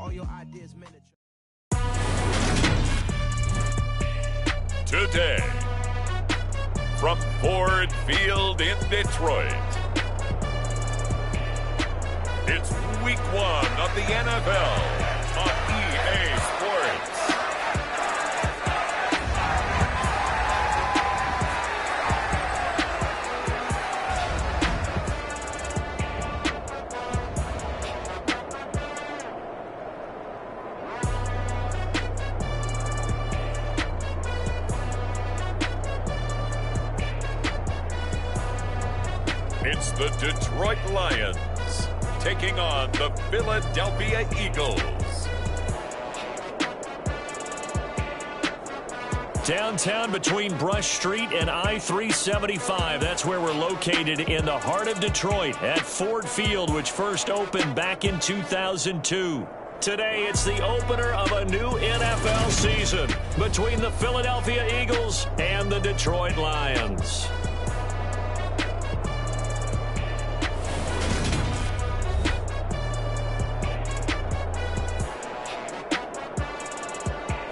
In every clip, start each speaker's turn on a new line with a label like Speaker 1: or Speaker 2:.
Speaker 1: All your ideas miniature.
Speaker 2: Today, from Ford Field in Detroit, it's Week 1 of the NFL on EA Sports. It's the Detroit Lions taking on the Philadelphia Eagles.
Speaker 3: Downtown between Brush Street and I-375. That's where we're located in the heart of Detroit at Ford Field, which first opened back in 2002. Today, it's the opener of a new NFL season between the Philadelphia Eagles and the Detroit Lions.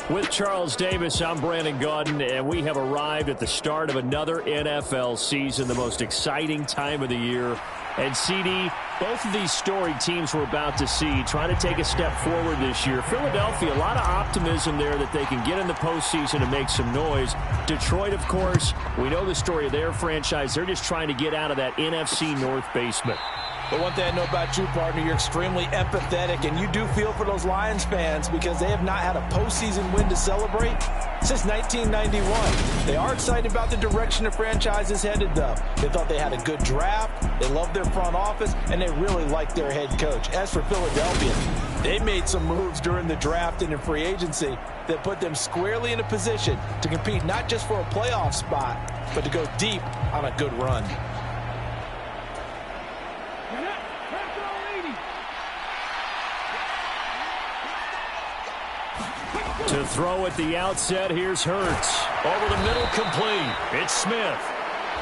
Speaker 3: With Charles Davis, I'm Brandon Gaudin, and we have arrived at the start of another NFL season, the most exciting time of the year. And CD, both of these storied teams we're about to see trying to take a step forward this year. Philadelphia, a lot of optimism there that they can get in the postseason and make some noise. Detroit, of course, we know the story of their franchise. They're just trying to get out of that NFC North basement.
Speaker 4: But one thing I know about you, partner, you're extremely empathetic, and you do feel for those Lions fans because they have not had a postseason win to celebrate since 1991. They are excited about the direction the franchise is headed, though. They thought they had a good draft, they loved their front office, and they really liked their head coach. As for Philadelphia, they made some moves during the draft and in free agency that put them squarely in a position to compete not just for a playoff spot, but to go deep on a good run.
Speaker 3: To throw at the outset, here's Hurts. Over the middle, complete. It's Smith.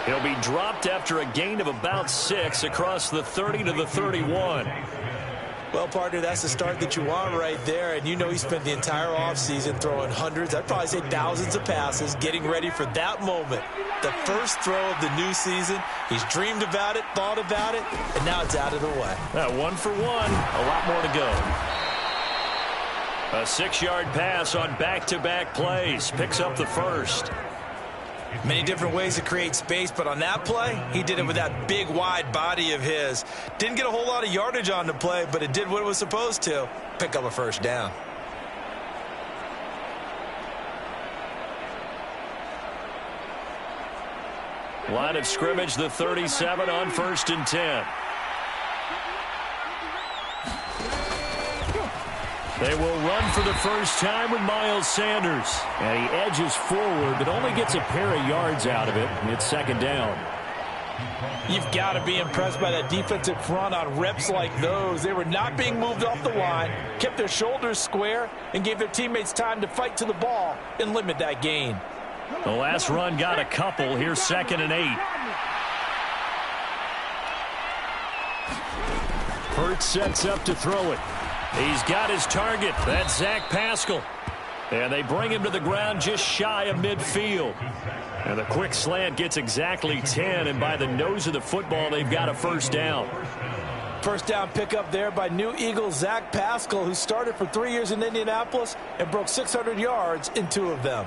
Speaker 3: He'll be dropped after a gain of about 6 across the 30 to the 31.
Speaker 4: Well, partner, that's the start that you want right there. And you know he spent the entire offseason throwing hundreds, I'd probably say thousands of passes, getting ready for that moment. The first throw of the new season. He's dreamed about it, thought about it, and now it's out of the way.
Speaker 3: 1 for 1. A lot more to go. A 6-yard pass on back-to-back plays. Picks up the first.
Speaker 4: Many different ways to create space, but on that play, he did it with that big, wide body of his. Didn't get a whole lot of yardage on the play, but it did what it was supposed to. Pick up a first down.
Speaker 3: Line of scrimmage, the 37 on 1st and 10. They will run for the first time with Miles Sanders. And he edges forward, but only gets a pair of yards out of it. It's 2nd down.
Speaker 4: You've got to be impressed by that defensive front on reps like those. They were not being moved off the line, kept their shoulders square, and gave their teammates time to fight to the ball and limit that gain.
Speaker 3: The last run got a couple. Here's 2nd and 8. Hurts sets up to throw it. He's got his target. That's Zach Pascal. And they bring him to the ground just shy of midfield. And the quick slant gets exactly 10. And by the nose of the football, they've got a first down.
Speaker 4: First down pickup there by new Eagle Zach Pascal, who started for 3 years in Indianapolis and broke 600 yards in 2 of them.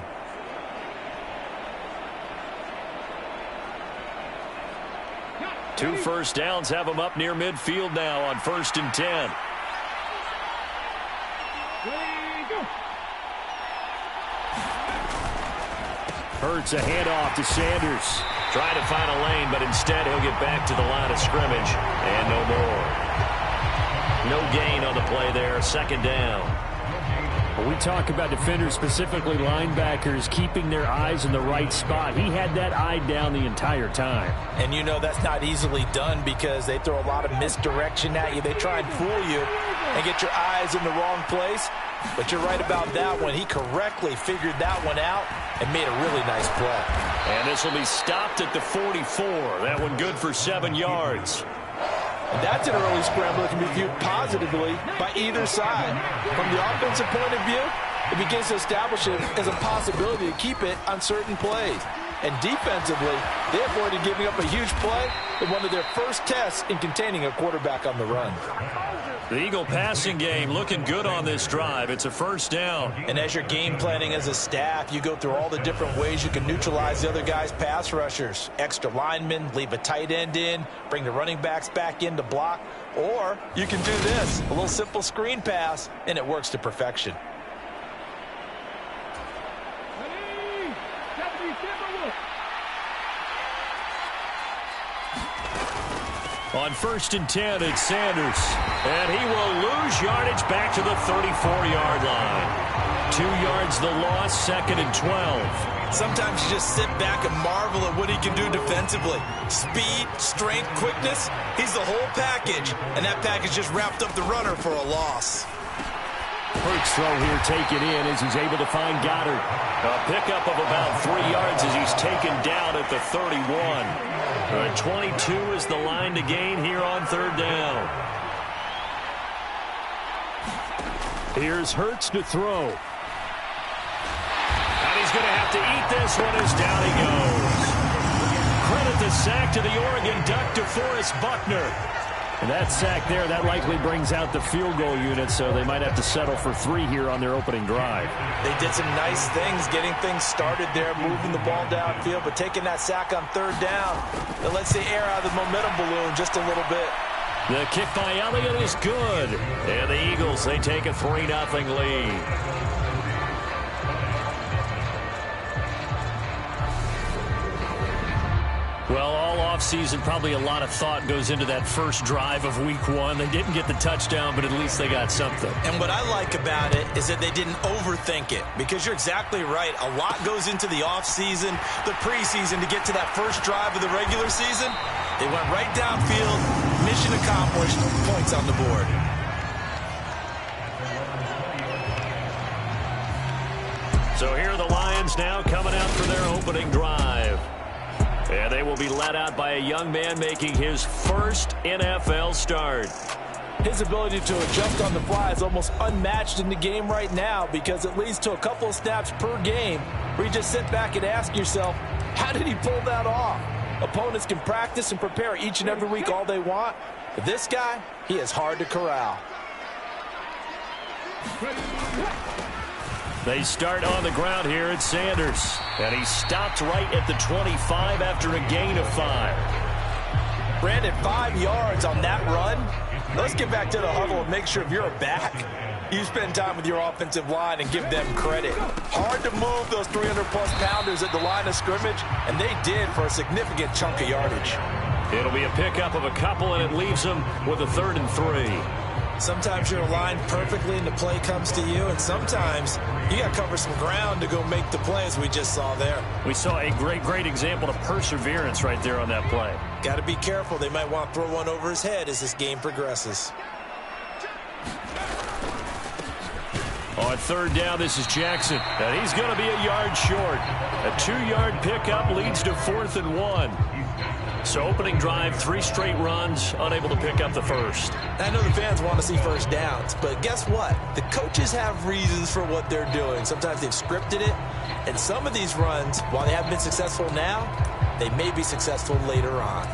Speaker 3: Two first downs have him up near midfield now on 1st and 10. Hurts a handoff to Sanders. Trying to find a lane, but instead he'll get back to the line of scrimmage. And no more. No gain on the play there. 2nd down.
Speaker 5: When we talk about defenders, specifically linebackers, keeping their eyes in the right spot, he had that eye down the entire time.
Speaker 4: And you know that's not easily done because they throw a lot of misdirection at you. They try and fool you and get your eyes in the wrong place. But you're right about that one. He correctly figured that one out and made a really nice play.
Speaker 3: And this will be stopped at the 44. That one good for 7 yards.
Speaker 4: And that's an early scramble that can be viewed positively by either side. From the offensive point of view, it begins to establish it as a possibility to keep it on certain plays. And defensively, they avoided giving up a huge play in one of their first tests in containing a quarterback on the run.
Speaker 3: The Eagle passing game looking good on this drive. It's a first down.
Speaker 4: And as you're game planning as a staff, you go through all the different ways you can neutralize the other guy's pass rushers. Extra linemen, leave a tight end in, bring the running backs back in to block. Or you can do this, a little simple screen pass, and it works to perfection.
Speaker 3: On 1st and 10, it's Sanders. And he will lose yardage back to the 34-yard line. 2 yards the loss, 2nd and 12.
Speaker 4: Sometimes you just sit back and marvel at what he can do defensively. Speed, strength, quickness, he's the whole package. And that package just wrapped up the runner for a loss.
Speaker 3: Hurts throw here taken in as he's able to find Goddard. A pickup of about 3 yards as he's taken down at the 31. 22 is the line to gain here on 3rd down. Here's Hurts to throw. And he's going to have to eat this one as down he goes. Credit the sack to the Oregon Duck, DeForest Buckner. And that sack there, that likely brings out the field goal unit, so they might have to settle for 3 here on their opening drive.
Speaker 4: They did some nice things getting things started there, moving the ball downfield, but taking that sack on 3rd down, that lets the air out of the momentum balloon just a little bit.
Speaker 3: The kick by Elliott is good. And the Eagles, they take a 3-0 lead. Well, all offseason, probably a lot of thought goes into that first drive of week 1. They didn't get the touchdown, but at least they got something.
Speaker 4: And what I like about it is that they didn't overthink it, because you're exactly right. A lot goes into the offseason, the preseason, to get to that first drive of the regular season. They went right downfield, mission accomplished, points on the board.
Speaker 3: So here are the Lions now coming out for their opening drive. And they will be led out by a young man making his first NFL start.
Speaker 4: His ability to adjust on the fly is almost unmatched in the game right now, because it leads to a couple of snaps per game where you just sit back and ask yourself, how did he pull that off? Opponents can practice and prepare each and every week all they want, but this guy, he is hard to corral.
Speaker 3: They start on the ground here at Sanders. And he stopped right at the 25 after a gain of 5.
Speaker 4: Brandon, 5 yards on that run. Let's get back to the huddle and make sure if you're a back, you spend time with your offensive line and give them credit. Hard to move those 300-plus pounders at the line of scrimmage, and they did for a significant chunk of yardage.
Speaker 3: It'll be a pickup of a couple, and it leaves them with a 3rd and 3.
Speaker 4: Sometimes you're aligned perfectly and the play comes to you, and sometimes you got to cover some ground to go make the play, as we just saw there.
Speaker 3: We saw a great example of perseverance right there on that play.
Speaker 4: Got to be careful. They might want to throw one over his head as this game progresses.
Speaker 3: On 3rd down, this is Jackson, and he's going to be a yard short. A 2-yard pickup leads to 4th and 1. So opening drive, 3 straight runs, unable to pick up the first.
Speaker 4: I know the fans want to see first downs, but guess what? The coaches have reasons for what they're doing. Sometimes they've scripted it, and some of these runs, while they haven't been successful now, they may be successful later on.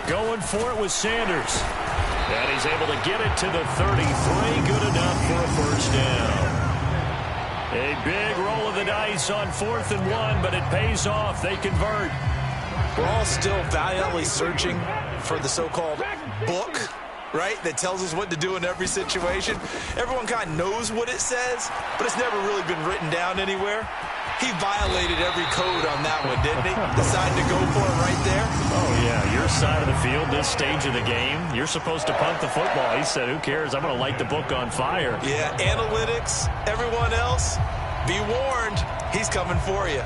Speaker 3: Going for it with Sanders. And he's able to get it to the 33. Good enough for a first down. A big roll of the dice on 4th and 1, but it pays off. They convert.
Speaker 4: We're all still valiantly searching for the so-called book, right, that tells us what to do in every situation. Everyone kind of knows what it says, but it's never really been written down anywhere. He violated every code on that one, didn't he? Decided to go for it right there.
Speaker 3: Oh, yeah, your side of the field, this stage of the game, you're supposed to punt the football. He said, who cares? I'm going to light the book on fire.
Speaker 4: Yeah, analytics, everyone else, be warned, he's coming for you.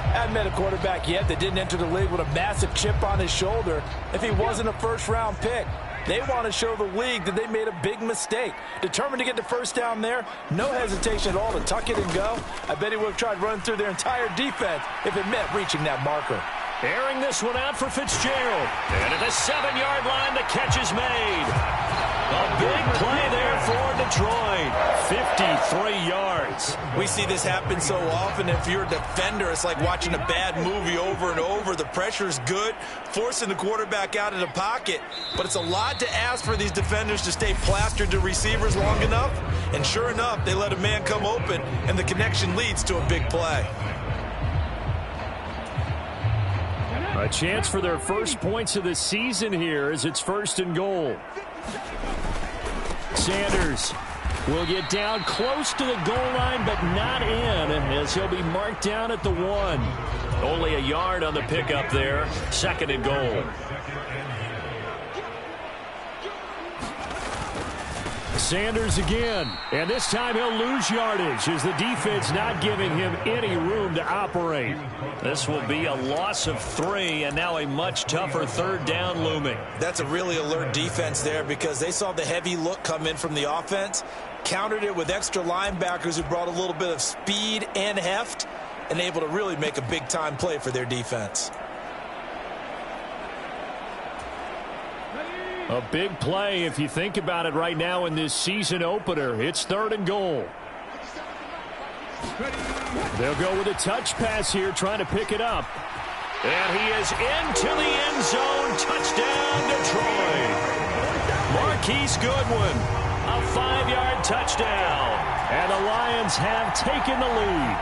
Speaker 4: I haven't met a quarterback yet that didn't enter the league with a massive chip on his shoulder if he wasn't a first-round pick. They want to show the league that they made a big mistake. Determined to get the first down there, no hesitation at all to tuck it and go. I bet he would have tried running through their entire defense if it meant reaching that marker.
Speaker 3: Airing this one out for Fitzgerald. And at the 7-yard line, the catch is made. A big play there for Detroit. 53 yards.
Speaker 4: We see this happen so often. If you're a defender, it's like watching a bad movie over and over. The pressure's good, forcing the quarterback out of the pocket. But it's a lot to ask for these defenders to stay plastered to receivers long enough. And sure enough, they let a man come open, and the connection leads to a big play.
Speaker 3: A chance for their first points of the season here as it's 1st and goal. Sanders will get down close to the goal line, but not in, as he'll be marked down at the 1. Only a yard on the pickup there. 2nd and goal. Sanders again, and this time he'll lose yardage as the defense not giving him any room to operate. This will be a loss of 3, and now a much tougher 3rd down looming.
Speaker 4: That's a really alert defense there because they saw the heavy look come in from the offense, countered it with extra linebackers who brought a little bit of speed and heft, and able to really make a big-time play for their defense.
Speaker 3: A big play if you think about it right now in this season opener. It's 3rd and goal. They'll go with a touch pass here, trying to pick it up. And he is into the end zone. Touchdown, Detroit. Marquise Goodwin, a 5-yard touchdown. And the Lions have taken the lead.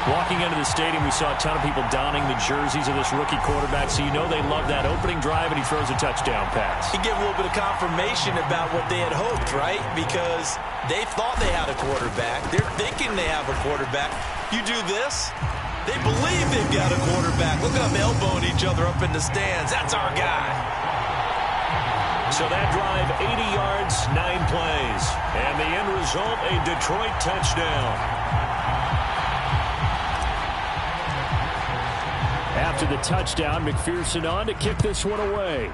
Speaker 3: Walking into the stadium, we saw a ton of people donning the jerseys of this rookie quarterback, so you know they love that opening drive, and he throws a touchdown pass.
Speaker 4: He gave a little bit of confirmation about what they had hoped, right? Because they thought they had a quarterback. They're thinking they have a quarterback. You do this, they believe they've got a quarterback. Look at them elbowing each other up in the stands. That's our guy.
Speaker 3: So that drive, 80 yards, 9 plays. And the end result, a Detroit touchdown. After the touchdown, McPherson on to kick this one away.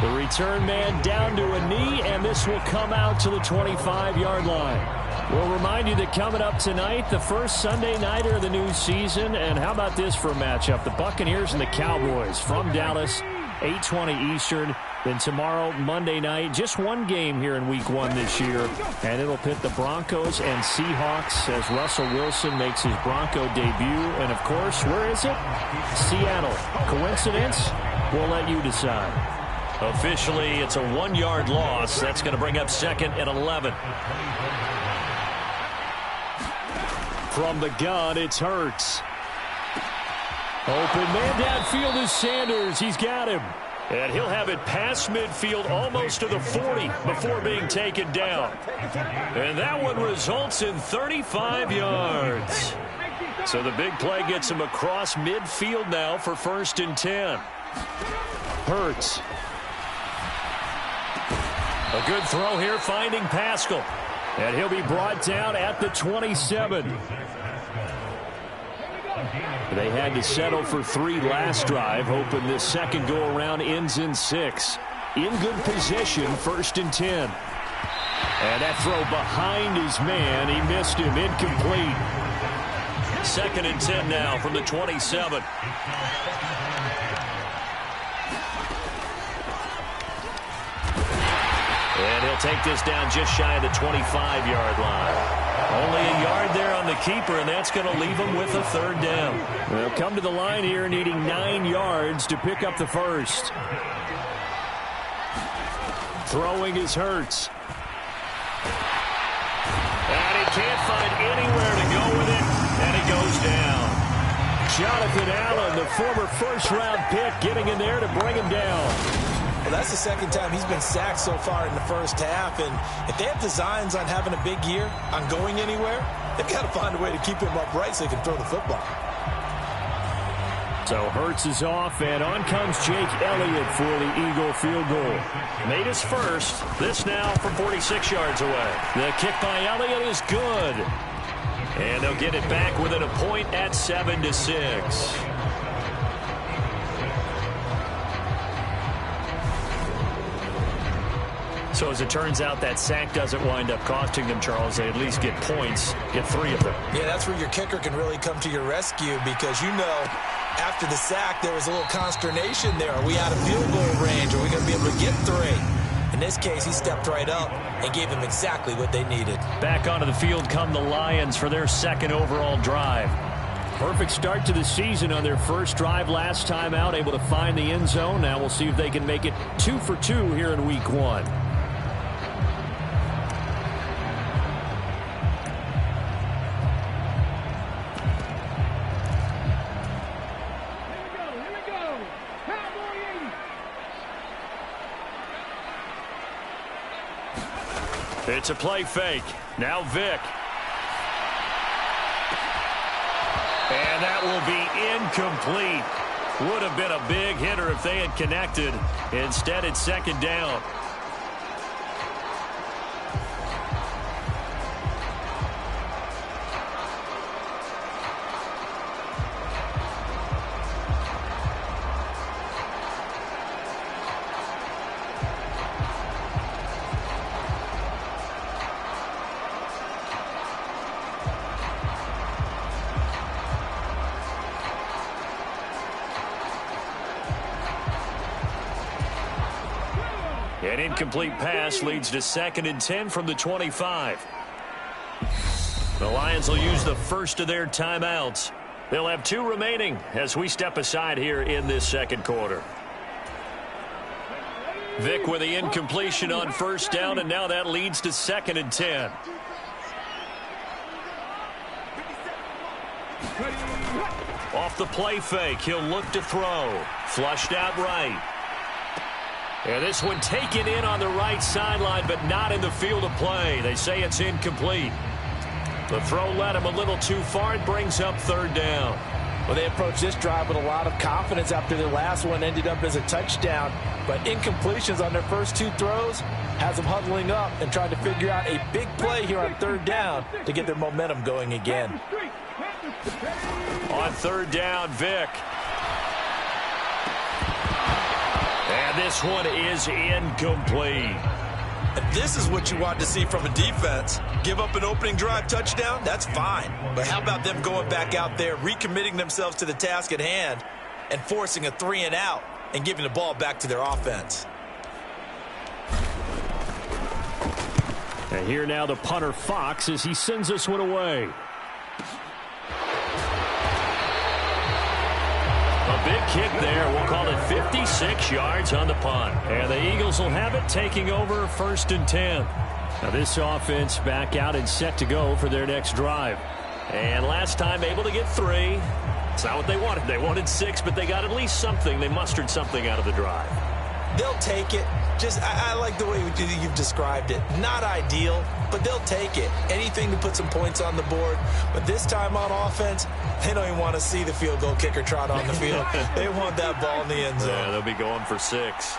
Speaker 3: The return man down to a knee, and this will come out to the 25-yard line. We'll remind you that coming up tonight, the first Sunday nighter of the new season. And how about this for a matchup? The Buccaneers and the Cowboys from Dallas, 8:20 Eastern. Then tomorrow, Monday night, just one game here in Week 1 this year. And it'll pit the Broncos and Seahawks as Russell Wilson makes his Bronco debut. And, of course, where is it? Seattle. Coincidence? We'll let you decide. Officially, it's a 1-yard loss. That's going to bring up 2nd and 11. From the gun, it's Hurts. Open man downfield is Sanders. He's got him. And he'll have it past midfield almost to the 40 before being taken down. And that one results in 35 yards. So the big play gets him across midfield now for 1st and 10. Hurts. A good throw here finding Pascal. And he'll be brought down at the 27. They had to settle for 3 last drive, hoping this second go-around ends in 6. In good position, 1st and 10. And that throw behind his man, he missed him, incomplete. 2nd and 10 now from the 27. And he'll take this down just shy of the 25-yard line. Only a yard there on the keeper, and that's going to leave him with a 3rd down. They'll come to the line here needing 9 yards to pick up the first. Throwing is Hurts. And he can't find anywhere to go with it, and he goes down. Jonathan Allen, the former first-round pick, getting in there to bring him down.
Speaker 4: Well, that's the 2nd time he's been sacked so far in the first half. And if they have designs on having a big year, on going anywhere, they've got to find a way to keep him upright so he can throw the football.
Speaker 3: So Hurts is off, and on comes Jake Elliott for the Eagle field goal. Made his first. This now from 46 yards away. The kick by Elliott is good. And they'll get it back within a point at 7-6. So as it turns out, that sack doesn't wind up costing them, Charles. They at least get points, get 3 of them.
Speaker 4: Yeah, that's where your kicker can really come to your rescue because, you know, after the sack, there was a little consternation there. Are we out of field goal range? Are we going to be able to get 3? In this case, he stepped right up and gave them exactly what they needed.
Speaker 3: Back onto the field come the Lions for their second overall drive. Perfect start to the season on their first drive last time out, able to find the end zone. Now we'll see if they can make it 2 for 2 here in week 1. It's a play fake. Now Vick. And that will be incomplete. Would have been a big hitter if they had connected. Instead, it's second down. An incomplete pass leads to 2nd and 10 from the 25. The Lions will use the first of their timeouts. They'll have 2 remaining as we step aside here in this second quarter. Vick with the incompletion on first down, and now that leads to 2nd and 10. Off the play fake, he'll look to throw. Flushed out right. And this one taken in on the right sideline, but not in the field of play. They say it's incomplete. The throw led him a little too far. It brings up 3rd down.
Speaker 4: Well, they approached this drive with a lot of confidence after their last one ended up as a touchdown. But incompletions on their first 2 throws has them huddling up and trying to figure out a big play here on 3rd down to get their momentum going again.
Speaker 3: On 3rd down, Vick. And this one is incomplete.
Speaker 4: And this is what you want to see from a defense. Give up an opening drive touchdown, that's fine. But how about them going back out there, recommitting themselves to the task at hand, and forcing a 3-and-out and giving the ball back to their offense?
Speaker 3: And here now the punter Fox as he sends this one away. A big kick there. We'll call it 56 yards on the punt. And the Eagles will have it, taking over 1st and 10. Now this offense back out and set to go for their next drive. And last time able to get 3. It's not what they wanted. They wanted 6, but they got at least something. They mustered something out of the drive.
Speaker 4: They'll take it. I like the way you've described it. Not ideal, but they'll take it. Anything to put some points on the board. But this time on offense, they don't even want to see the field goal kicker trot on the field. They want that ball in the end zone.
Speaker 3: Yeah, they'll be going for 6.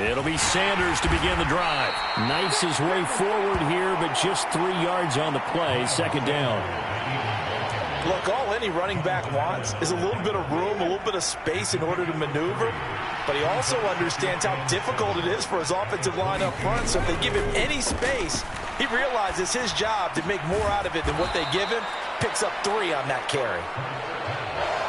Speaker 3: It'll be Sanders to begin the drive. Knifes his way forward here, but just 3 yards on the play. 2nd down.
Speaker 4: Look, all any running back wants is a little bit of room, a little bit of space in order to maneuver. But he also understands how difficult it is for his offensive line up front. So if they give him any space, he realizes his job to make more out of it than what they give him. Picks up 3 on that carry.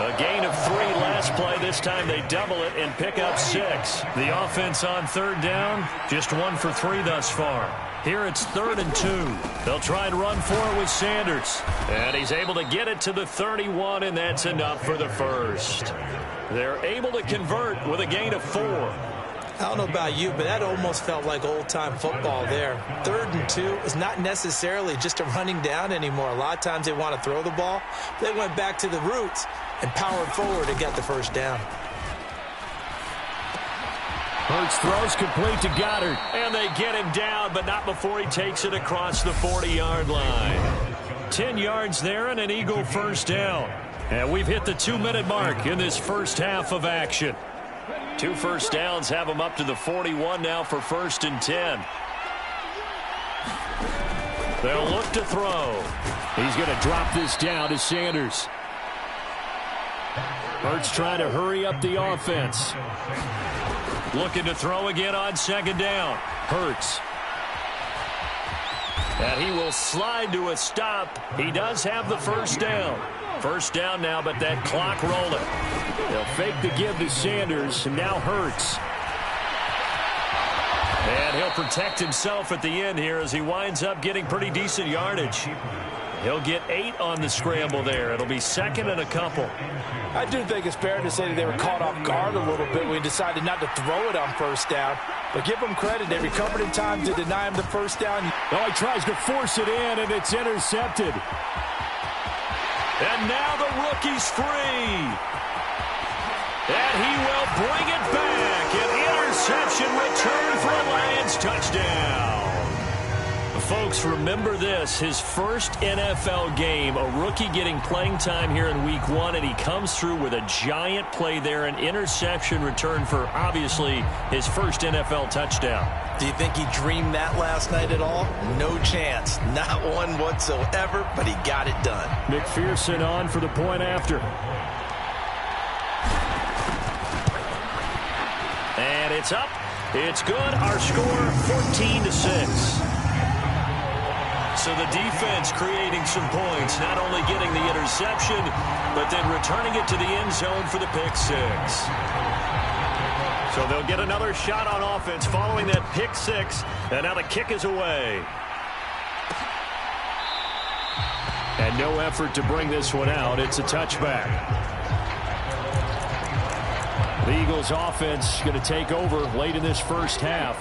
Speaker 3: A gain of 3 last play. This time they double it and pick up 6. The offense on 3rd down, just 1 for 3 thus far. Here it's 3rd and 2. They'll try and run for it with Sanders. And he's able to get it to the 31, and that's enough for the first. They're able to convert with a gain of 4.
Speaker 4: I don't know about you, but that almost felt like old-time football there. 3rd and 2 is not necessarily just a running down anymore. A lot of times they want to throw the ball. They went back to the roots and powered forward and got the first down.
Speaker 3: Hurts throws complete to Goddard. And they get him down, but not before he takes it across the 40-yard line. 10 yards there and an Eagle first down. And we've hit the 2-minute mark in this first half of action. 2 first downs have them up to the 41 now for 1st and 10. They'll look to throw.
Speaker 5: He's going to drop this down to Sanders. Hurts trying to hurry up the offense.
Speaker 3: Looking to throw again on 2nd down.
Speaker 5: Hurts.
Speaker 3: And he will slide to a stop. He does have the first down. First down now, but that clock rolling.
Speaker 5: They'll fake the give to Sanders, and now Hurts.
Speaker 3: And he'll protect himself at the end here as he winds up getting pretty decent yardage. He'll get 8 on the scramble there. It'll be 2nd and a couple.
Speaker 4: I do think it's fair to say that they were caught off guard a little bit when he decided not to throw it on first down. But give them credit. They recovered in time to deny him the first down.
Speaker 5: Oh, he tries to force it in, and it's intercepted.
Speaker 3: And now the rookie's free. And he will bring it back. An interception return for a Lions touchdown. Folks, remember this, his first NFL game, a rookie getting playing time here in week 1, and he comes through with a giant play there, an interception return for, obviously, his first NFL touchdown.
Speaker 4: Do you think he dreamed that last night at all? No chance. Not one whatsoever, but he got it done.
Speaker 5: McPherson on for the point after.
Speaker 3: And it's up. It's good. Our score, 14-6. So the defense creating some points, not only getting the interception, but then returning it to the end zone for the pick 6. So they'll get another shot on offense following that pick 6, and now the kick is away.
Speaker 5: And no effort to bring this one out. It's a touchback. The Eagles offense going to take over late in this first half.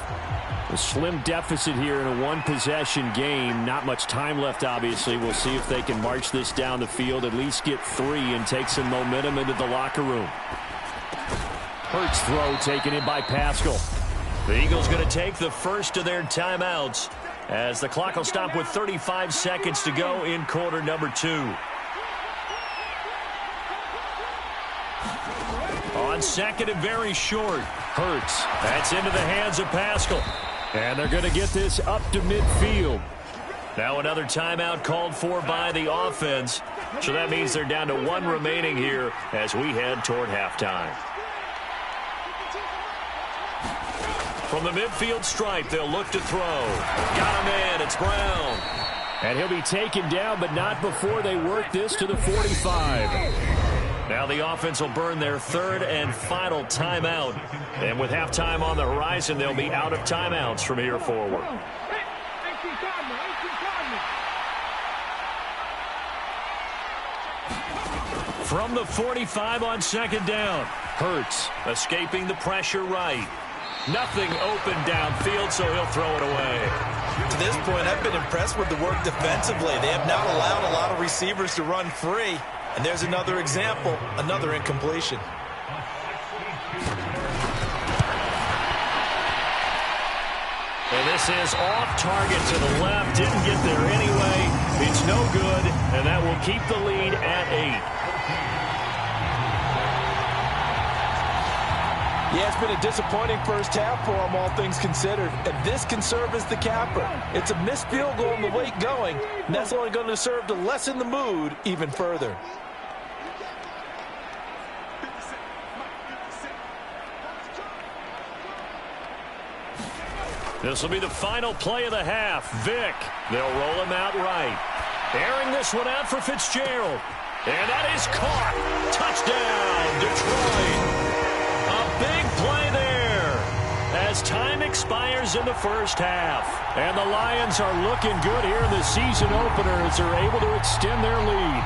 Speaker 5: A slim deficit here in a one-possession game. Not much time left, obviously. We'll see if they can march this down the field, at least get 3 and take some momentum into the locker room. Hurts throw taken in by Pascal.
Speaker 3: The Eagles going to take the first of their timeouts as the clock will stop with 35 seconds to go in quarter number 2. On 2nd and very short.
Speaker 5: Hurts.
Speaker 3: That's into the hands of Pascal.
Speaker 5: And they're going to get this up to midfield.
Speaker 3: Now another timeout called for by the offense. So that means they're down to 1 remaining here as we head toward halftime. From the midfield stripe, they'll look to throw. Got him in. It's Brown.
Speaker 5: And he'll be taken down, but not before they work this to the 45.
Speaker 3: Now the offense will burn their 3rd and final timeout. And with halftime on the horizon, they'll be out of timeouts from here forward. From the 45 on 2nd down.
Speaker 5: Hurts.
Speaker 3: Escaping the pressure right. Nothing open downfield, so he'll throw it away.
Speaker 4: To this point, I've been impressed with the work defensively. They have not allowed a lot of receivers to run free. And there's another example, another incompletion.
Speaker 3: And this is off target to the left. Didn't get there anyway. It's no good, and that will keep the lead at 8.
Speaker 4: Yeah, it's been a disappointing first half for them, all things considered. And this can serve as the capper. It's a missed field goal in the late going, and that's only going to serve to lessen the mood even further.
Speaker 3: This will be the final play of the half. Vick, they'll roll him out right. Airing this one out for Fitzgerald. And that is caught. Touchdown, Detroit. A big play there as time expires in the first half.
Speaker 5: And the Lions are looking good here in the season opener as they're able to extend their lead.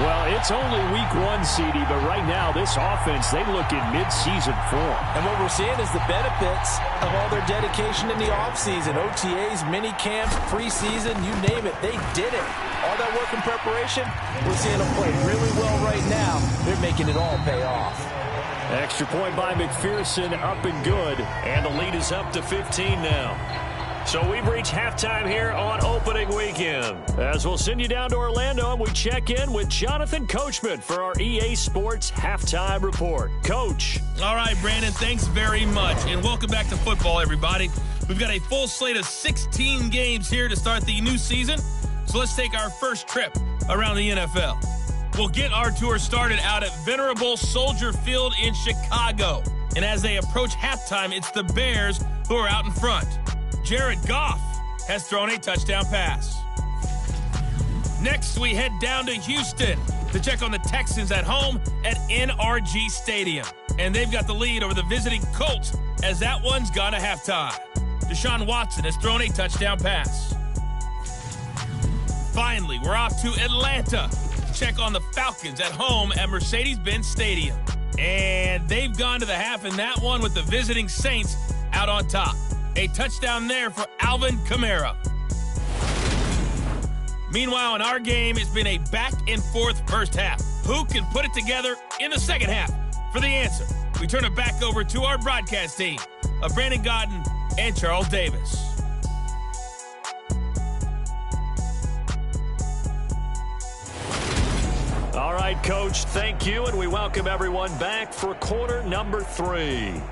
Speaker 5: Well, it's only week 1, CD, but right now this offense, they look in mid-season form.
Speaker 4: And what we're seeing is the benefits of all their dedication in the offseason. OTAs, mini camps, preseason, you name it, they did it. All that work in preparation, we're seeing them play really well right now. They're making it all pay off.
Speaker 5: Extra point by McPherson, up and good.
Speaker 3: And the lead is up to 15 now. So we've reached halftime here on opening weekend. As we'll send you down to Orlando and we check in with Jonathan Coachman for our EA Sports Halftime Report. Coach.
Speaker 1: All right, Brandon, thanks very much. And welcome back to football, everybody. We've got a full slate of 16 games here to start the new season. So let's take our first trip around the NFL. We'll get our tour started out at venerable Soldier Field in Chicago. And as they approach halftime, it's the Bears who are out in front. Jared Goff has thrown a touchdown pass. Next, we head down to Houston to check on the Texans at home at NRG Stadium. And they've got the lead over the visiting Colts as that one's gone to halftime. Deshaun Watson has thrown a touchdown pass. Finally, we're off to Atlanta to check on the Falcons at home at Mercedes-Benz Stadium. And they've gone to the half in that one with the visiting Saints out on top. A touchdown there for Alvin Kamara. Meanwhile, in our game, it's been a back-and-forth first half. Who can put it together in the second half? For the answer, we turn it back over to our broadcast team of Brandon Godden and Charles Davis.
Speaker 3: All right, Coach, thank you, and we welcome everyone back for quarter number 3.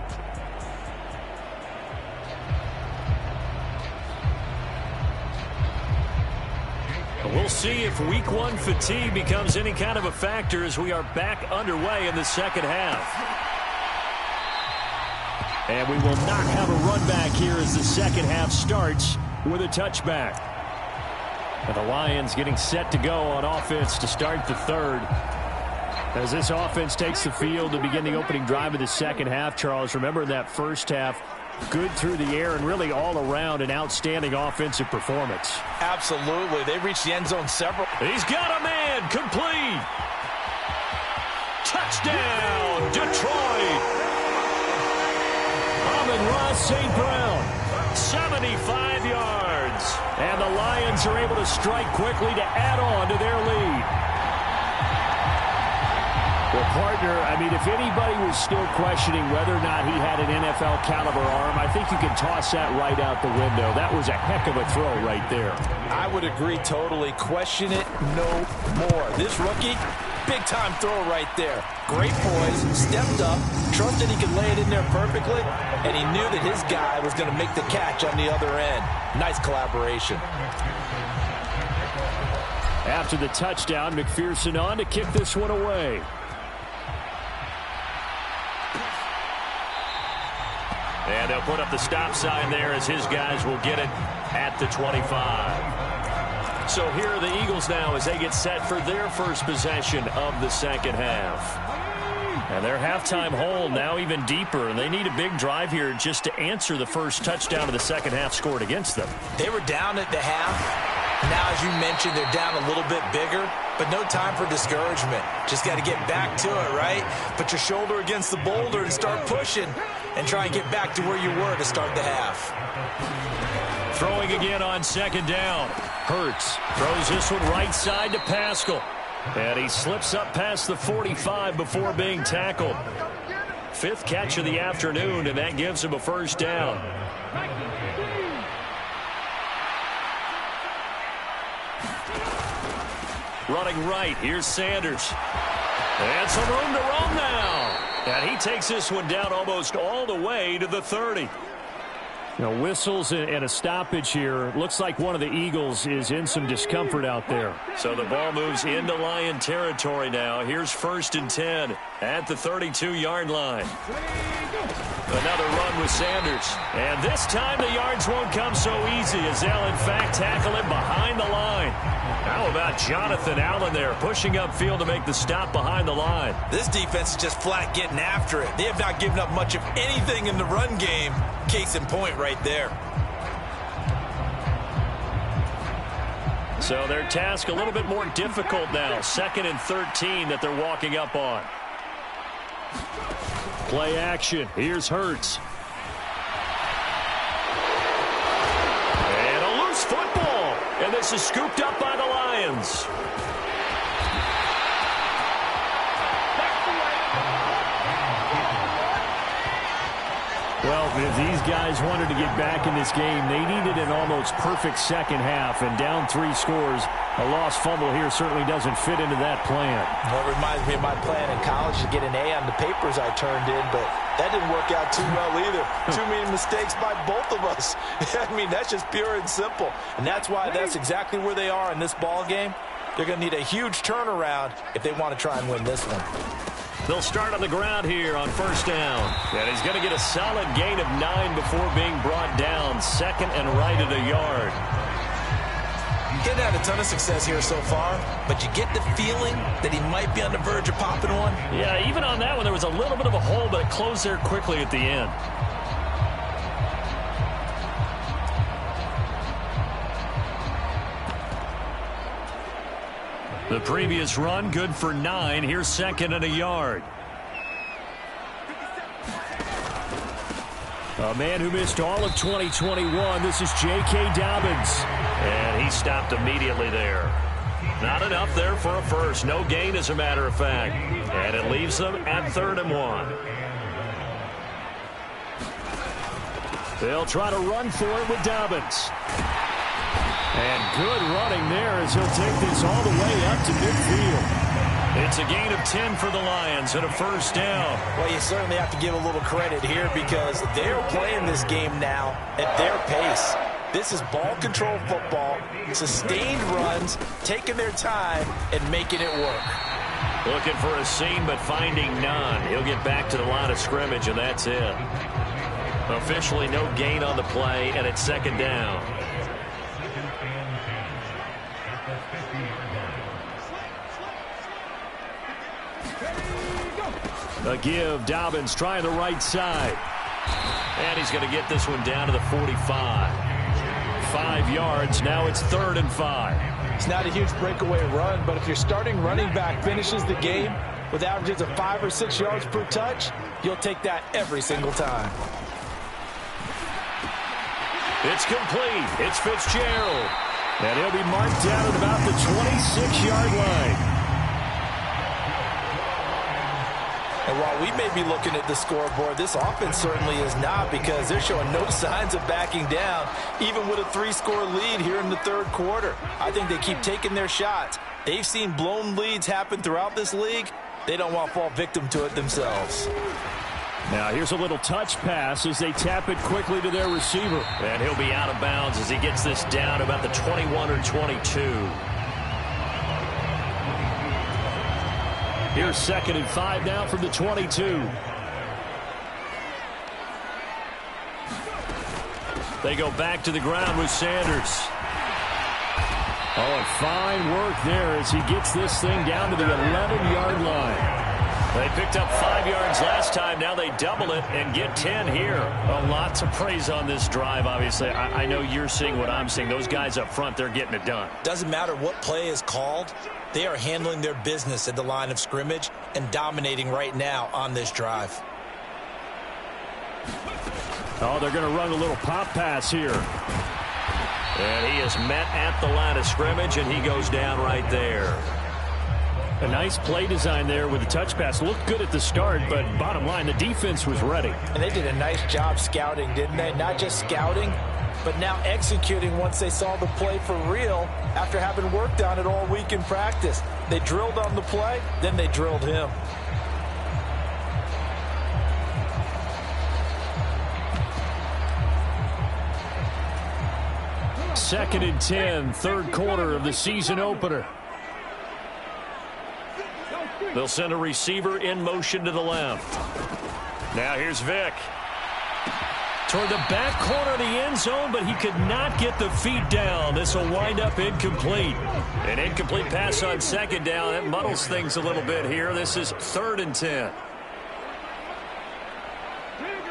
Speaker 3: We'll see if week 1 fatigue becomes any kind of a factor as we are back underway in the second half. And we will not have a run back here as the second half starts with a touchback. And the Lions getting set to go on offense to start the third. As this offense takes the field to begin the opening drive of the second half, Charles, remember that first half, good through the air and really all around an outstanding offensive performance.
Speaker 4: Absolutely. They reached the end zone several.
Speaker 3: He's got a man, complete. Touchdown, Detroit. Amon-Ra St. Brown, 75 yards. And the Lions are able to strike quickly to add on to their lead. Well, partner, I mean, if anybody was still questioning whether or not he had an NFL caliber arm, I think you can toss that right out the window. That was a heck of a throw right there.
Speaker 4: I would agree totally. Question it no more. This rookie, big-time throw right there. Great poise, stepped up, trusted he could lay it in there perfectly, and he knew that his guy was going to make the catch on the other end. Nice collaboration.
Speaker 3: After the touchdown, McPherson on to kick this one away. And they'll put up the stop sign there as his guys will get it at the 25. So here are the Eagles now as they get set for their first possession of the second half. And their halftime hole now even deeper, and they need a big drive here just to answer the first touchdown of the second half scored against them.
Speaker 4: They were down at the half. Now, as you mentioned, they're down a little bit bigger, but no time for discouragement. Just got to get back to it, right? Put your shoulder against the boulder and start pushing and try and get back to where you were to start the half.
Speaker 3: Throwing again on second down. Hurts throws this one right side to Pascal. And he slips up past the 45 before being tackled. 5th catch of the afternoon, and that gives him a first down. Running right, here's Sanders. And some room to roam now. And he takes this one down almost all the way to the 30. Whistles and a stoppage here. Looks like one of the Eagles is in some discomfort out there. So the ball moves into Lion territory now. Here's 1st and 10 at the 32-yard line. Another run with Sanders. And this time the yards won't come so easy as they'll, in fact, tackle him behind the line. How about Jonathan Allen there pushing upfield to make the stop behind the line?
Speaker 4: This defense is just flat getting after it. They have not given up much of anything in the run game. Case in point right there.
Speaker 3: So their task a little bit more difficult now. 2nd and 13 that they're walking up on. Play action. Here's Hurts. And a loose football. And this is scooped up by the Lions.
Speaker 5: Well, if these guys wanted to get back in this game, they needed an almost perfect second half, and down 3 scores. A lost fumble here certainly doesn't fit into that plan.
Speaker 4: Well, it reminds me of my plan in college to get an A on the papers I turned in, but that didn't work out too well either. Too many mistakes by both of us. I mean, that's just pure and simple. And that's why that's exactly where they are in this ball game. They're going to need a huge turnaround if they want to try and win this one.
Speaker 5: They'll start on the ground here on first down. And he's going to get a solid gain of 9 before being brought down. Second and right at a yard.
Speaker 4: He hasn't had a ton of success here so far, but you get the feeling that he might be on the verge of popping one.
Speaker 5: Yeah, even on that one, there was a little bit of a hole, but it closed there quickly at the end. The previous run, good for 9. Here's second and a yard. A man who missed all of 2021. This is J.K. Dobbins. And he stopped immediately there. Not enough there for a first. No gain, as a matter of fact. And it leaves them at 3rd and 1. They'll try to run for it with Dobbins. And good running there as he'll take this all the way up to midfield. It's a gain of 10 for the Lions and a first down.
Speaker 4: Well, you certainly have to give a little credit here because they're playing this game now at their pace. This is ball control football, sustained runs, taking their time and making it work.
Speaker 5: Looking for a seam but finding none. He'll get back to the line of scrimmage and that's it. Officially no gain on the play and it's second down. A give, Dobbins trying the right side. And he's going to get this one down to the 45. 5 yards, now it's 3rd and 5.
Speaker 4: It's not a huge breakaway run, but if your starting running back finishes the game with averages of 5 or 6 yards per touch, you'll take that every single time.
Speaker 5: It's complete. It's Fitzgerald. And he'll be marked down at about the 26-yard line.
Speaker 4: And while we may be looking at the scoreboard, this offense certainly is not because they're showing no signs of backing down, even with a 3-score lead here in the 3rd quarter. I think they keep taking their shots. They've seen blown leads happen throughout this league. They don't want to fall victim to it themselves.
Speaker 5: Now here's a little touch pass as they tap it quickly to their receiver. And he'll be out of bounds as he gets this down about the 21 or 22. Here's 2nd and 5 now from the 22. They go back to the ground with Sanders. Oh, and fine work there as he gets this thing down to the 11-yard line. They picked up 5 yards last time. Now they double it and get 10 here. A lot to praise on this drive, obviously. I know you're seeing what I'm seeing. Those guys up front, they're getting it done.
Speaker 4: Doesn't matter what play is called. They are handling their business at the line of scrimmage and dominating right now on this drive.
Speaker 5: Oh, they're going to run a little pop pass here. And he is met at the line of scrimmage, and he goes down right there. A nice play design there with the touch pass. Looked good at the start, but bottom line, the defense was ready.
Speaker 4: And they did a nice job scouting, didn't they? Not just scouting, but now executing once they saw the play for real after having worked on it all week in practice. They drilled on the play, then they drilled him.
Speaker 5: Second and 10, 3rd quarter of the season opener. They'll send a receiver in motion to the left. Now here's Vick. Toward the back corner of the end zone, but he could not get the feet down. This will wind up incomplete. An incomplete pass on 2nd down. That muddles things a little bit here. This is 3rd and 10.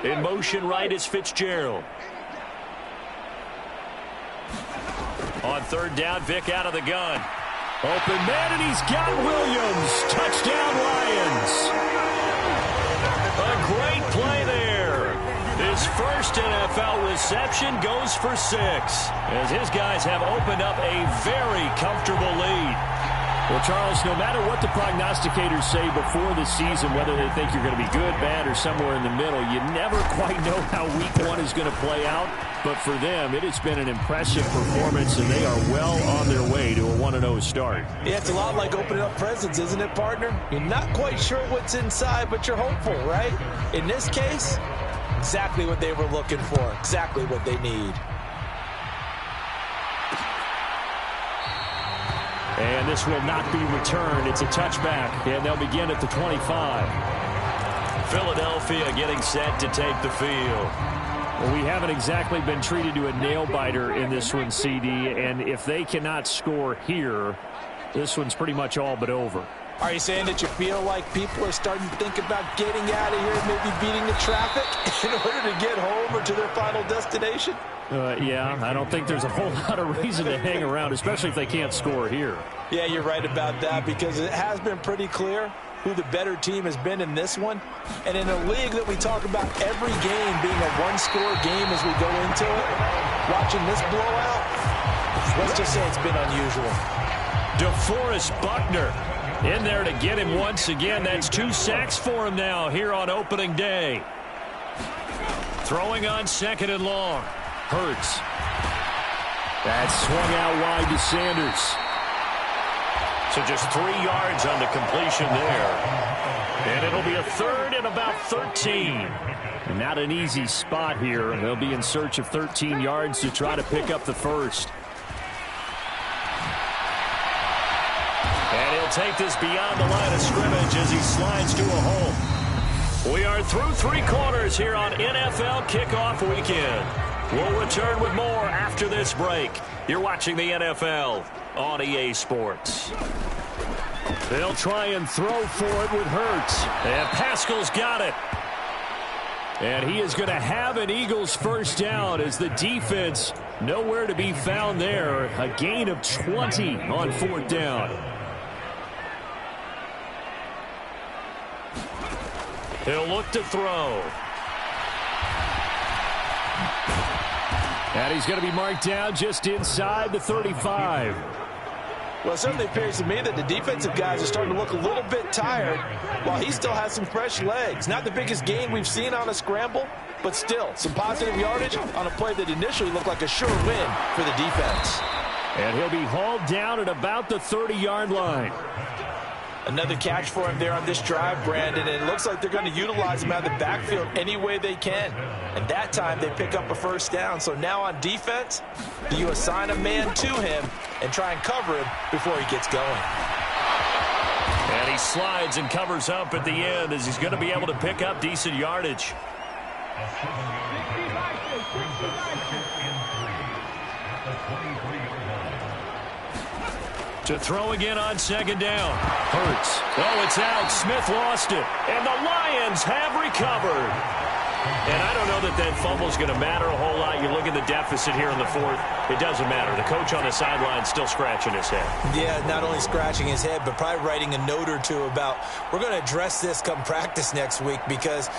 Speaker 5: In motion right is Fitzgerald. On 3rd down, Vick out of the gun. Open man, and he's got Williams. Touchdown, Lions. A great play there. His first NFL reception goes for 6. As his guys have opened up a very comfortable lead.
Speaker 3: Well, Charles, no matter what the prognosticators say before the season, whether they think you're going to be good, bad, or somewhere in the middle, you never quite know how week one is going to play out. But for them, it has been an impressive performance, and they are well on their way to a 1-0 start.
Speaker 4: Yeah, it's a lot like opening up presents, isn't it, partner? You're not quite sure what's inside, but you're hopeful, right? In this case, exactly what they were looking for, exactly what they need.
Speaker 3: And this will not be returned. It's a touchback, and they'll begin at the 25.
Speaker 5: Philadelphia getting set to take the field.
Speaker 3: Well, we haven't exactly been treated to a nail-biter in this one, CD, and if they cannot score here, this one's pretty much all but over.
Speaker 4: Are you saying that you feel like people are starting to think about getting out of here and maybe beating the traffic in order to get home or to their final destination?
Speaker 3: Yeah, I don't think there's a whole lot of reason to hang around, especially if they can't score here.
Speaker 4: Yeah, you're right about that, because it has been pretty clear who the better team has been in this one. And in a league that we talk about every game being a one-score game as we go into it, watching this blowout, let's just say it's been unusual.
Speaker 5: DeForest Buckner in there to get him once again. That's 2 sacks for him now here on opening day. Throwing on 2nd and long. Hurts.
Speaker 3: That's swung out wide to Sanders.
Speaker 5: So just 3 yards on the completion there. And it'll be a 3rd and about 13.
Speaker 3: Not an easy spot here. They'll be in search of 13 yards to try to pick up the first.
Speaker 5: And he'll take this beyond the line of scrimmage as he slides to a hole. We are through 3 quarters here on NFL Kickoff Weekend. We'll return with more after this break. You're watching the NFL on EA Sports.
Speaker 3: They'll try and throw for it with Hurts.
Speaker 5: And Pascal's got it.
Speaker 3: And he is going to have an Eagles first down as the defense nowhere to be found there. A gain of 20 on 4th down.
Speaker 5: He'll look to throw.
Speaker 3: And he's going to be marked down just inside the 35.
Speaker 4: Well, it certainly appears to me that the defensive guys are starting to look a little bit tired while he still has some fresh legs. Not the biggest gain we've seen on a scramble, but still some positive yardage on a play that initially looked like a sure win for the defense.
Speaker 3: And he'll be hauled down at about the 30-yard line.
Speaker 4: Another catch for him there on this drive, Brandon, and it looks like they're going to utilize him out of the backfield any way they can. And that time they pick up a first down. So now on defense, do you assign a man to him and try and cover him before he gets going?
Speaker 5: And he slides and covers up at the end as he's going to be able to pick up decent yardage. To throw again on 2nd down. Hurts. Oh, it's out. Smith lost it. And the Lions have recovered. And I don't know that fumble's going to matter a whole lot. You look at the deficit here in the 4th. It doesn't matter. The coach on the sideline still scratching his head.
Speaker 4: Yeah, not only scratching his head, but probably writing a note or two about we're going to address this come practice next week, because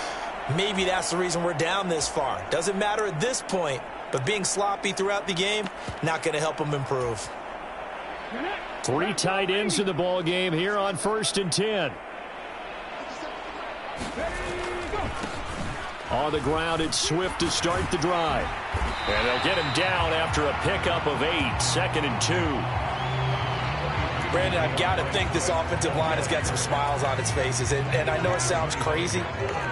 Speaker 4: maybe that's the reason we're down this far. Doesn't matter at this point, but being sloppy throughout the game, not going to help him improve.
Speaker 3: 3 tight ends in the ball game here on 1st and 10. On the ground, it's Swift to start the drive.
Speaker 5: And they'll get him down after a pickup of 8, 2nd and 2.
Speaker 4: Brandon, I've got to think this offensive line has got some smiles on its faces. And I know it sounds crazy,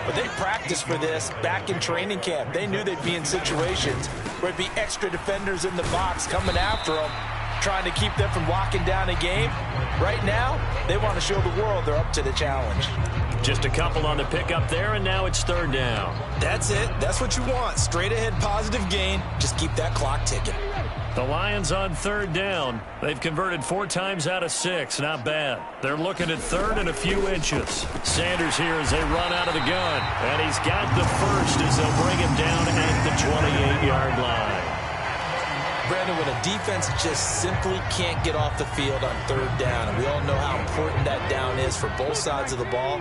Speaker 4: but they practiced for this back in training camp. They knew they'd be in situations where it'd be extra defenders in the box coming after them, trying to keep them from locking down a game. Right now, they want to show the world they're up to the challenge.
Speaker 5: Just a couple on the pickup there, and now it's 3rd down.
Speaker 4: That's it. That's what you want. Straight ahead positive gain. Just keep that clock ticking.
Speaker 5: The Lions on 3rd down. They've converted 4 times out of 6. Not bad. They're looking at 3rd and a few inches. Sanders here as they run out of the gun. And he's got the first as they'll bring him down at the 28-yard line.
Speaker 4: Brandon, when a defense just simply can't get off the field on 3rd down, and we all know how important that down is for both sides of the ball,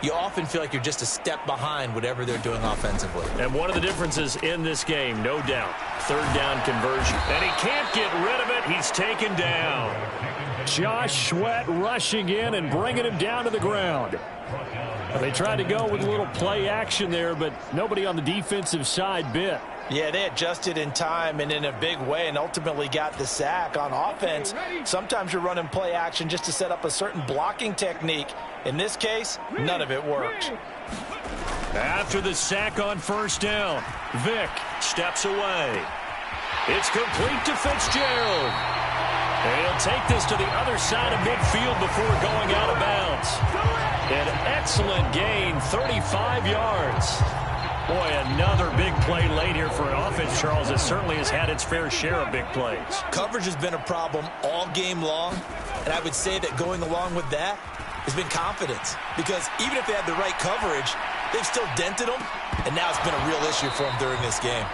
Speaker 4: you often feel like you're just a step behind whatever they're doing offensively.
Speaker 5: And one of the differences in this game, no doubt, third down conversion. And he can't get rid of it. He's taken down.
Speaker 3: Josh Sweat rushing in and bringing him down to the ground. They tried to go with a little play action there, but nobody on the defensive side bit.
Speaker 4: Yeah, they adjusted in time and in a big way and ultimately got the sack. On offense, sometimes you're running play action just to set up a certain blocking technique. In this case, none of it worked.
Speaker 5: After the sack on first down, Vick steps away. It's complete to Fitzgerald. And he'll take this to the other side of midfield before going out of bounds. An excellent gain, 35 yards. Boy, another big play late here for an offense, Charles, that certainly has had its fair share of big plays.
Speaker 4: Coverage has been a problem all game long, and I would say that going along with that has been confidence. Because even if they had the right coverage, they've still dented them, and now it's been a real issue for them during this game.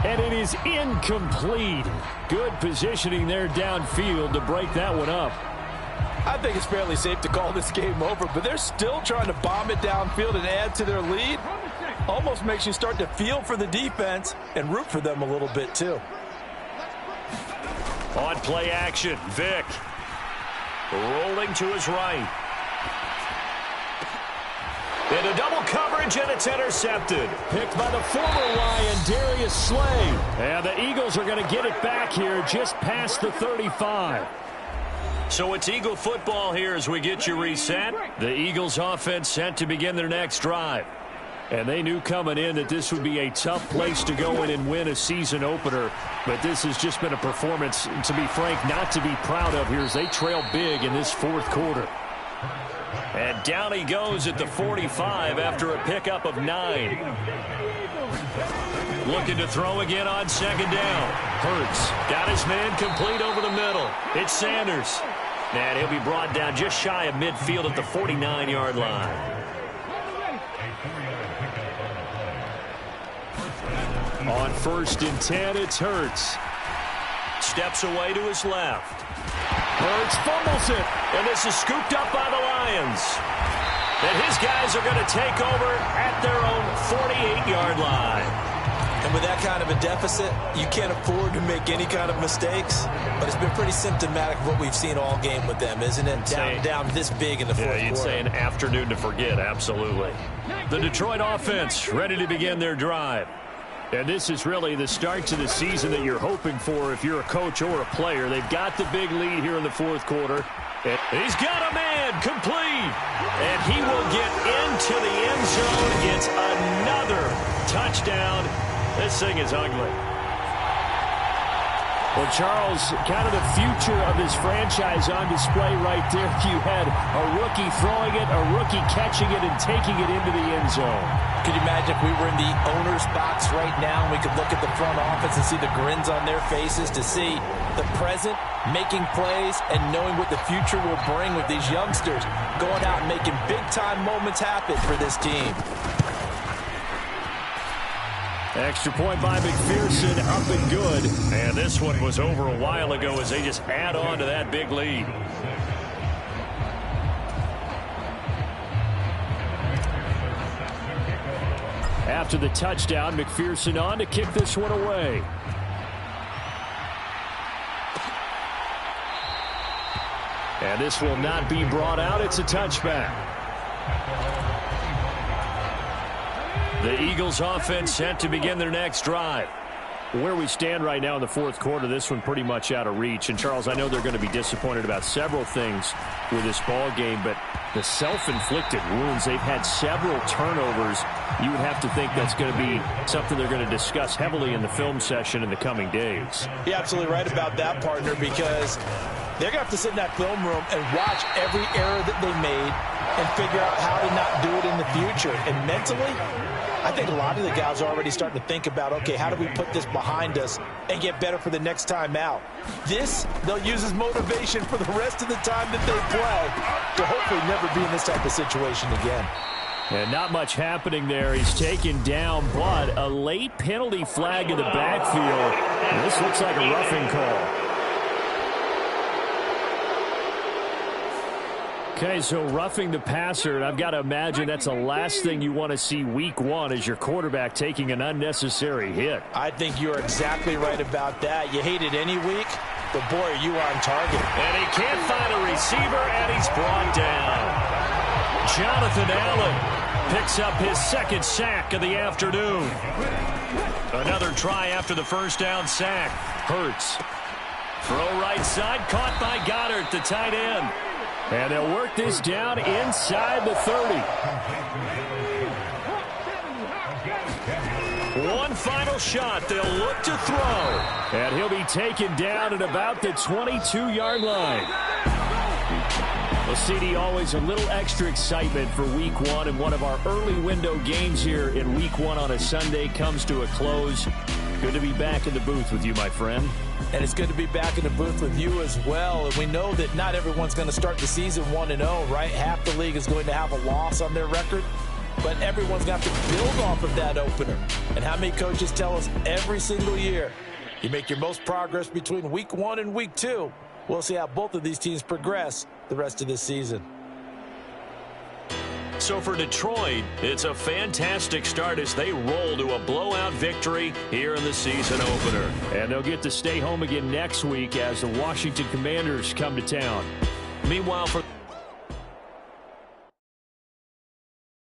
Speaker 3: And it is incomplete. Good positioning there downfield to break that one up.
Speaker 4: I think it's fairly safe to call this game over, but they're still trying to bomb it downfield and add to their lead. Almost makes you start to feel for the defense and root for them a little bit, too.
Speaker 5: On play action, Vick rolling to his right. Into double coverage, and it's intercepted.
Speaker 3: Picked by the former Lion, Darius Slay. And the Eagles are going to get it back here just past the 35.
Speaker 5: So it's Eagle football here as we get you reset. The Eagles offense set to begin their next drive. And they knew coming in that this would be a tough place to go in and win a season opener. But this has just been a performance, to be frank, not to be proud of here as they trail big in this fourth quarter. And down he goes at the 45 after a pickup of 9. Looking to throw again on second down. Hurts got his man complete over the middle. It's Sanders. And he'll be brought down just shy of midfield at the 49-yard line.
Speaker 3: On 1st and 10, it's Hurts.
Speaker 5: Steps away to his left.
Speaker 3: Hurts fumbles it.
Speaker 5: And this is scooped up by the Lions. And his guys are going to take over at their own 48-yard line.
Speaker 4: And with that kind of a deficit, you can't afford to make any kind of mistakes. But it's been pretty symptomatic of what we've seen all game with them, isn't it? Down this big in the fourth quarter.
Speaker 5: You'd say an afternoon to forget, absolutely. The Detroit offense ready to begin their drive.
Speaker 3: And this is really the start to the season that you're hoping for if you're a coach or a player. They've got the big lead here in the fourth quarter.
Speaker 5: And he's got a man complete. And he will get into the end zone. It's another touchdown. This thing is ugly.
Speaker 3: Well, Charles, kind of the future of this franchise on display right there. You had a rookie throwing it, a rookie catching it, and taking it into the end zone.
Speaker 4: Could you imagine if we were in the owner's box right now and we could look at the front office and see the grins on their faces to see the present making plays and knowing what the future will bring with these youngsters going out and making big-time moments happen for this team.
Speaker 3: Extra point by McPherson, up and good.
Speaker 5: And this one was over a while ago as they just add on to that big lead.
Speaker 3: After the touchdown, McPherson on to kick this one away. And this will not be brought out. It's a touchback.
Speaker 5: The Eagles offense set to begin their next drive.
Speaker 3: Where we stand right now in the fourth quarter, this one pretty much out of reach. And, Charles, I know they're going to be disappointed about several things with this ball game, but the self-inflicted wounds, they've had several turnovers. You would have to think that's going to be something they're going to discuss heavily in the film session in the coming days.
Speaker 4: You're absolutely right about that, partner, because they're going to have to sit in that film room and watch every error that they made and figure out how to not do it in the future. And mentally, I think a lot of the guys are already starting to think about, okay, how do we put this behind us and get better for the next time out? This, they'll use as motivation for the rest of the time that they play to hopefully never be in this type of situation again.
Speaker 3: And not much happening there. He's taken down, but a late penalty flag in the backfield. And this looks like a roughing call. Okay, so roughing the passer, and I've got to imagine that's the last thing you want to see week one is your quarterback taking an unnecessary hit.
Speaker 4: I think you're exactly right about that. You hate it any week, but boy, are you on target.
Speaker 3: And he can't find a receiver, and he's brought down. Jonathan Allen picks up his second sack of the afternoon. Another try after the first down sack. Hurts. Throw right side, caught by Goddard, the tight end. And they'll work this down inside the 30. One final shot. They'll look to throw. And he'll be taken down at about the 22-yard line. Well, CD, always a little extra excitement for week one, and one of our early window games here in week one on a Sunday comes to a close. Good to be back in the booth with you, my friend.
Speaker 4: And it's good to be back in the booth with you as well. And we know that not everyone's going to start the season 1-0, right? Half the league is going to have a loss on their record. But everyone's going to have to build off of that opener. And how many coaches tell us every single year, you make your most progress between week one and week two. We'll see how both of these teams progress the rest of this season.
Speaker 3: So for Detroit, it's a fantastic start as they roll to a blowout victory here in the season opener. And they'll get to stay home again next week as the Washington Commanders come to town. Meanwhile, for